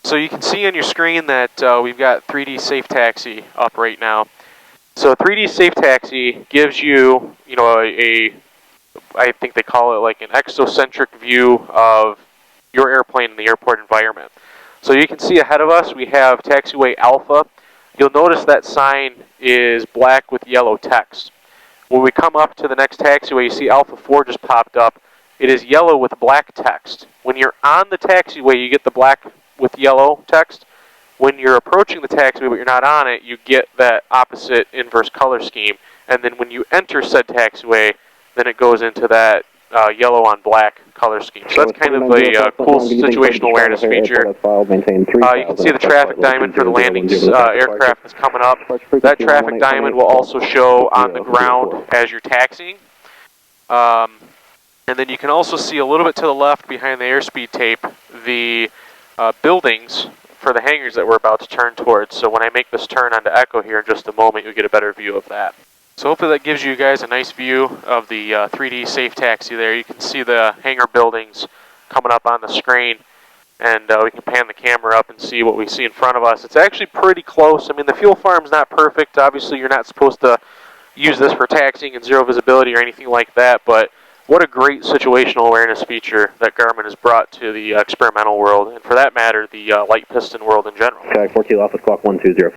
So you can see on your screen that we've got 3D SafeTaxi up right now. So 3D SafeTaxi gives you, I think they call it like an exocentric view of your airplane in the airport environment. So you can see ahead of us we have taxiway Alpha. You'll notice that sign is black with yellow text. When we come up to the next taxiway, you see Alpha 4 just popped up. It is yellow with black text. When you're on the taxiway, you get the black with yellow text. When you're approaching the taxiway but you're not on it, you get that opposite inverse color scheme. And then when you enter said taxiway, then it goes into that yellow on black color scheme. So that's kind of a cool situational awareness feature. You can see the traffic diamond for the landing aircraft that's coming up. That traffic diamond will also show on the ground as you're taxiing. And then you can also see a little bit to the left behind the airspeed tape the buildings for the hangars that we're about to turn towards. So when I make this turn onto Echo here in just a moment, you'll get a better view of that. So hopefully that gives you guys a nice view of the 3D SafeTaxi there. You can see the hangar buildings coming up on the screen, and we can pan the camera up and see what we see in front of us. It's actually pretty close. I mean, the fuel farm's not perfect. Obviously, you're not supposed to use this for taxiing and zero visibility or anything like that, but what a great situational awareness feature that Garmin has brought to the experimental world, and for that matter, the light piston world in general. Okay, 4 Kilo Alpha, squawk 120.